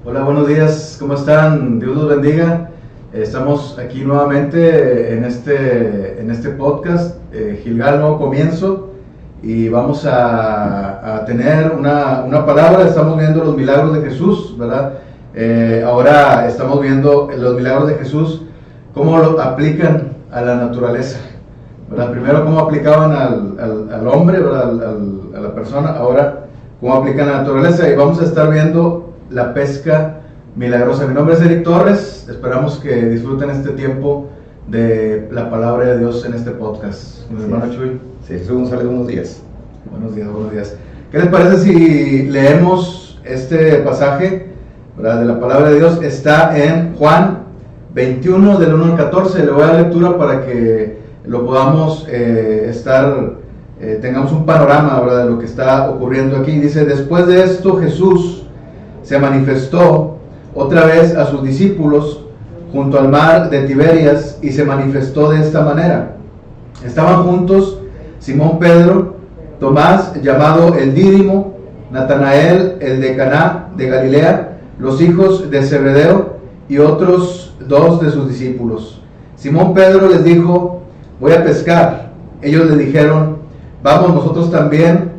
Hola, buenos días, ¿cómo están? Dios los bendiga. Estamos aquí nuevamente en este podcast, Gilgal Nuevo Comienzo, y vamos a tener una palabra. Estamos viendo los milagros de Jesús, ¿verdad? Ahora estamos viendo los milagros de Jesús, cómo lo aplican a la naturaleza, ¿verdad? Primero cómo aplicaban al hombre, ¿verdad? A la persona, ahora cómo aplican a la naturaleza, y vamos a estar viendo la pesca milagrosa. Mi nombre es Eric Torres. Esperamos que disfruten este tiempo de la palabra de Dios en este podcast. Mi hermano Chuy. Sí, Jesús González, buenos días. Buenos días, buenos días. ¿Qué les parece si leemos este pasaje, ¿verdad?, de la palabra de Dios? Está en Juan 21, del 1 al 14. Le voy a dar lectura para que lo podamos tengamos un panorama, ¿verdad?, de lo que está ocurriendo aquí. Dice: después de esto, Jesús se manifestó otra vez a sus discípulos junto al mar de Tiberias, y se manifestó de esta manera. Estaban juntos Simón Pedro, Tomás llamado el Dídimo, Natanael el de Caná de Galilea, los hijos de Zebedeo y otros dos de sus discípulos. Simón Pedro les dijo: voy a pescar. Ellos le dijeron: vamos nosotros también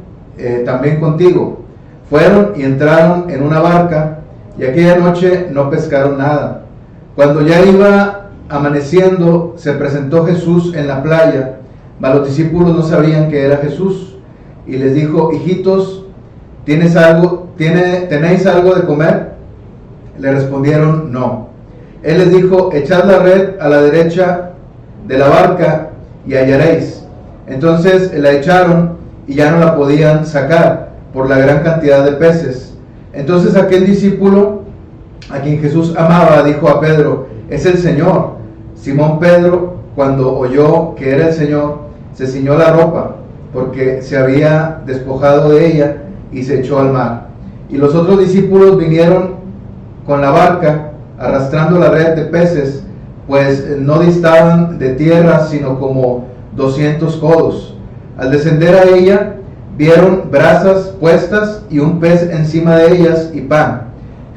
contigo. Fueron y entraron en una barca, y aquella noche no pescaron nada. Cuando ya iba amaneciendo, se presentó Jesús en la playa, mas los discípulos no sabían que era Jesús. Y les dijo: hijitos, ¿tenéis algo de comer? Le respondieron: no. Él les dijo: echad la red a la derecha de la barca y hallaréis. Entonces la echaron y ya no la podían sacar por la gran cantidad de peces. Entonces aquel discípulo a quien Jesús amaba dijo a Pedro: es el Señor. Simón Pedro, cuando oyó que era el Señor, se ciñó la ropa, porque se había despojado de ella, y se echó al mar. Y los otros discípulos vinieron con la barca, arrastrando la red de peces, pues no distaban de tierra sino como 200 codos. Al descender a ella, vieron brasas puestas y un pez encima de ellas y pan.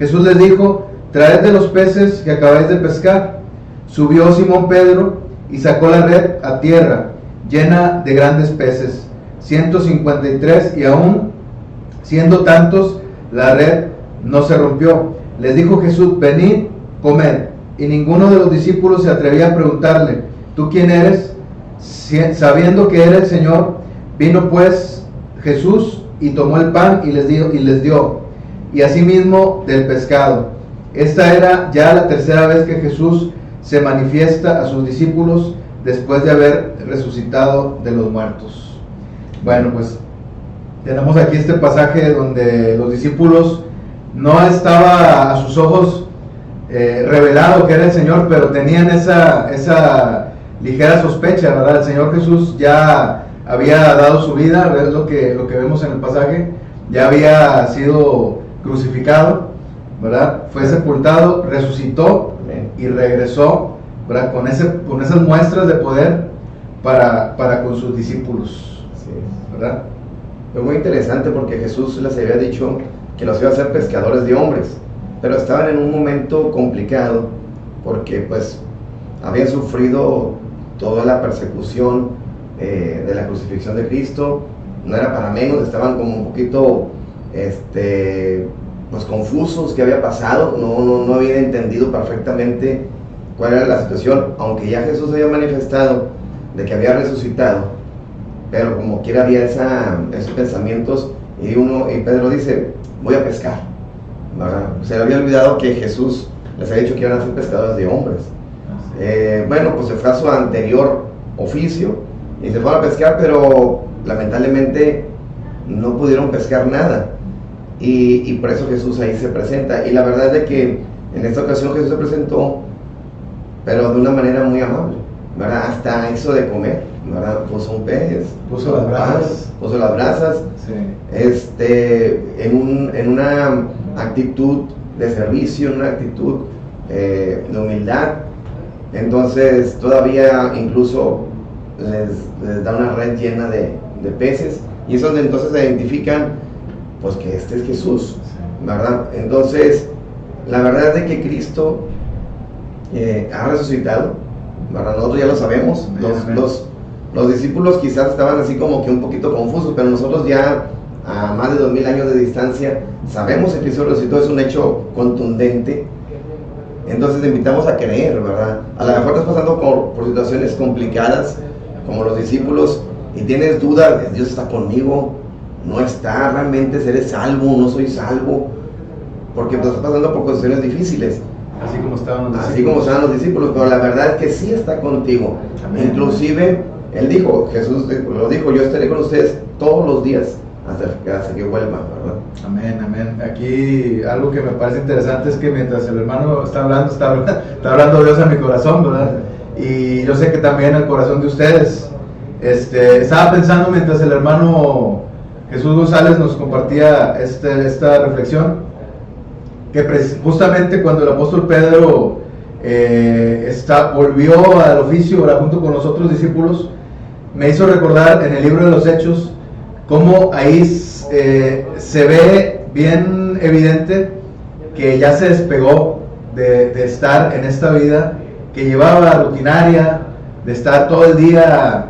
Jesús les dijo: traed de los peces que acabáis de pescar. Subió Simón Pedro y sacó la red a tierra, llena de grandes peces, 153, y aún siendo tantos, la red no se rompió. Les dijo Jesús: venid, comed. Y ninguno de los discípulos se atrevía a preguntarle: ¿tú quién eres?, sabiendo que era el Señor. Vino pues Jesús y tomó el pan y les dio, y asimismo del pescado. Esta era ya la tercera vez que Jesús se manifiesta a sus discípulos después de haber resucitado de los muertos. Bueno, pues tenemos aquí este pasaje donde los discípulos no estaba a sus ojos revelado que era el Señor, pero tenían esa ligera sospecha, ¿verdad? El Señor Jesús ya había dado su vida, es lo que vemos en el pasaje. Ya había sido crucificado, ¿verdad? Fue sepultado, resucitó y regresó, ¿verdad?, con esas muestras de poder para con sus discípulos, Sí. ¿verdad? Fue muy interesante porque Jesús les había dicho que los iba a hacer pescadores de hombres, pero estaban en un momento complicado porque pues habían sufrido toda la persecución de la crucifixión de Cristo. No era para menos, estaban como un poquito pues confusos qué había pasado, no habían entendido perfectamente cuál era la situación, aunque ya Jesús había manifestado de que había resucitado, pero como quiera había esos pensamientos, y Pedro dice: voy a pescar, ¿verdad? Se le había olvidado que Jesús les había dicho que iban a ser pescadores de hombres. Bueno, pues se fue a su anterior oficio y se fueron a pescar, pero lamentablemente no pudieron pescar nada, y por eso Jesús ahí se presenta. Y la verdad es de que en esta ocasión Jesús se presentó, pero de una manera muy amable, ¿verdad? Hasta eso de comer, ¿verdad? Puso un pez, Puso las brasas. puso las brasas, Sí. en una actitud de servicio, en una actitud de humildad. Entonces todavía incluso les da una red llena de peces, y es donde entonces se identifican pues que este es Jesús, ¿verdad? Entonces La verdad es de que Cristo ha resucitado, ¿verdad? Nosotros ya lo sabemos. Los discípulos quizás estaban así como que un poquito confusos, pero nosotros ya a más de 2000 años de distancia sabemos que Cristo resucitó, es un hecho contundente. Entonces te invitamos a creer, ¿verdad? A lo mejor estás pasando por situaciones complicadas como los discípulos y tienes dudas, Dios está conmigo, no está, realmente seré salvo, no soy salvo, porque estás pasando por condiciones difíciles. Así como estaban los discípulos, pero la verdad es que sí está contigo. Amén. Inclusive, Él dijo, Jesús lo dijo, yo estaré con ustedes todos los días hasta que vuelva, ¿verdad? Amén, amén. Aquí algo que me parece interesante es que mientras el hermano está hablando Dios a mi corazón, ¿verdad? Y yo sé que también al corazón de ustedes. Estaba pensando mientras el hermano Jesús González nos compartía esta reflexión, que justamente cuando el apóstol Pedro volvió al oficio, ¿verdad?, junto con los otros discípulos, me hizo recordar en el libro de los Hechos cómo ahí se ve bien evidente que ya se despegó de estar en esta vida que llevaba rutinaria, de estar todo el día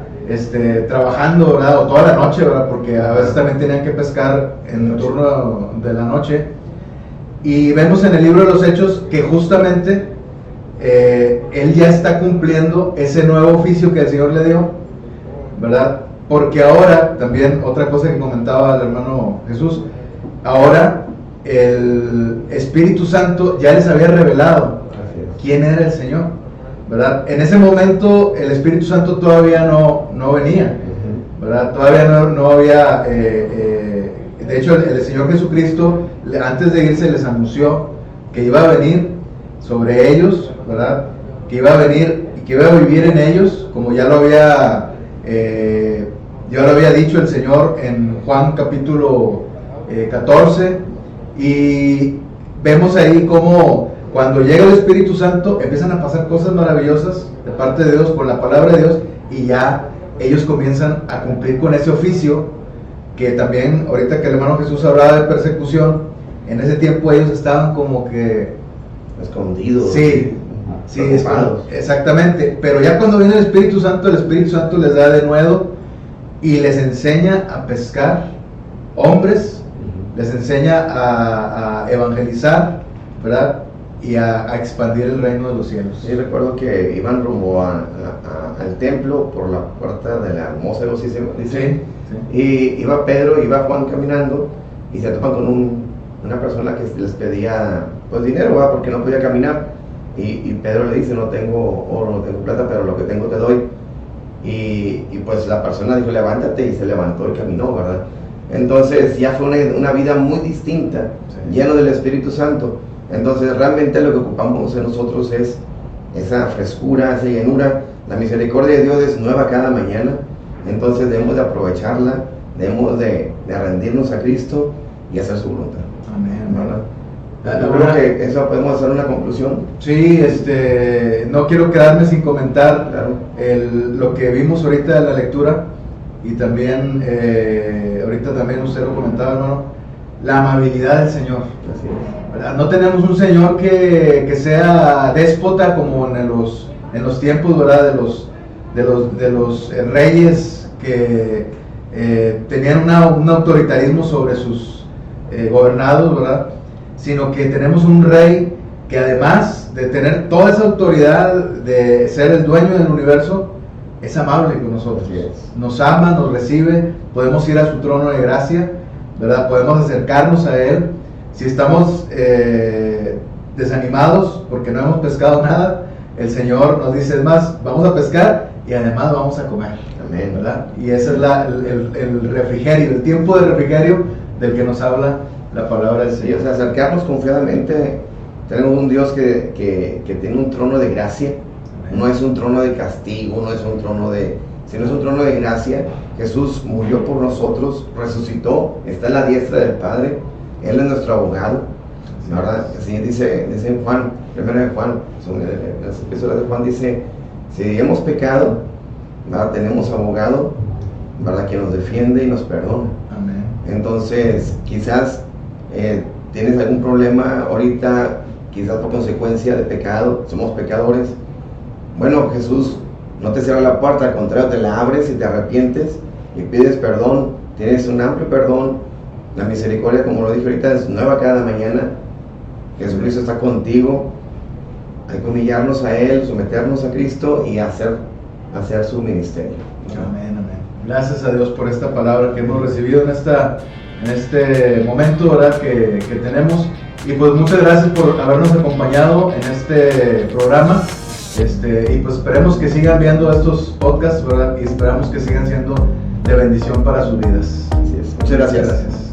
trabajando, ¿verdad?, o toda la noche, ¿verdad?, porque a veces también tenían que pescar en el turno de la noche. Y vemos en el libro de los Hechos que justamente él ya está cumpliendo ese nuevo oficio que el Señor le dio, ¿verdad? Porque ahora, también otra cosa que comentaba el hermano Jesús, ahora el Espíritu Santo ya les había revelado quién era el Señor, ¿verdad? En ese momento el Espíritu Santo todavía no venía, ¿verdad? Todavía no había, de hecho el Señor Jesucristo antes de irse les anunció que iba a venir sobre ellos, ¿verdad? Que iba a venir y que iba a vivir en ellos, como ya lo había dicho el Señor en Juan capítulo 14, y vemos ahí cómo cuando llega el Espíritu Santo empiezan a pasar cosas maravillosas de parte de Dios, por la palabra de Dios, y ya ellos comienzan a cumplir con ese oficio que también, ahorita que el hermano Jesús hablaba de persecución, en ese tiempo ellos estaban como que escondidos. Sí, exactamente. Pero ya cuando viene el Espíritu Santo les da de nuevo y les enseña a pescar hombres, les enseña a evangelizar, ¿verdad? Y a expandir el reino de los cielos. Sí, recuerdo que iban rumbo al templo por la puerta de la hermosa, algo así se dice. Sí. Y iba Pedro, iba Juan caminando y se topan con una persona que les pedía pues dinero, ¿verdad?, porque no podía caminar. Y Pedro le dice, no tengo oro, no tengo plata, pero lo que tengo te doy. Y pues la persona dijo, levántate, y se levantó y caminó, ¿verdad? Entonces ya fue una vida muy distinta, lleno del Espíritu Santo. Entonces realmente lo que ocupamos en nosotros es esa frescura, esa llenura. La misericordia de Dios es nueva cada mañana, entonces debemos de aprovecharla, debemos de rendirnos a Cristo y hacer su voluntad. Amén, ¿verdad? Yo creo que eso podemos hacer una conclusión. Sí, no quiero quedarme sin comentar lo que vimos ahorita en la lectura, y también ahorita también usted lo comentaba, hermano, la amabilidad del Señor. Así es. ¿Verdad? No tenemos un Señor que sea déspota como en los tiempos, ¿verdad?, de los reyes que tenían un autoritarismo sobre sus gobernados, ¿verdad?, sino que tenemos un rey que además de tener toda esa autoridad de ser el dueño del universo, es amable con nosotros. Nos ama, nos recibe, podemos ir a su trono de gracia, ¿verdad? Podemos acercarnos a Él. Si estamos desanimados porque no hemos pescado nada, el Señor nos dice, es más, vamos a pescar y además vamos a comer. Amén. ¿Verdad? Y ese es el refrigerio, el tiempo de refrigerio del que nos habla la palabra del Señor. Sí, o sea, acercarnos confiadamente. Tenemos un Dios que tiene un trono de gracia. Amén. No es un trono de castigo, no es un trono sino es un trono de gracia. Jesús murió por nosotros, resucitó, está en la diestra del Padre. Él es nuestro abogado, ¿verdad? Así dice en Juan, primero de Juan, en las epístolas de Juan dice, si hemos pecado, ¿verdad?, tenemos abogado, ¿verdad?, que nos defiende y nos perdona. Amén. Entonces, quizás tienes algún problema ahorita, quizás por consecuencia de pecado, somos pecadores. Bueno, Jesús no te cierra la puerta, al contrario, te la abres y te arrepientes y pides perdón. Tienes un amplio perdón. La misericordia, como lo dije ahorita, es nueva cada mañana. Jesucristo está contigo. Hay que humillarnos a Él, someternos a Cristo y hacer su ministerio. Amén, amén. Gracias a Dios por esta palabra que hemos recibido en este momento, ¿verdad? que tenemos. Y pues muchas gracias por habernos acompañado en este programa. Y pues esperemos que sigan viendo estos podcasts, ¿verdad? Y esperamos que sigan siendo de bendición para sus vidas. Así es. Muchas gracias. Gracias.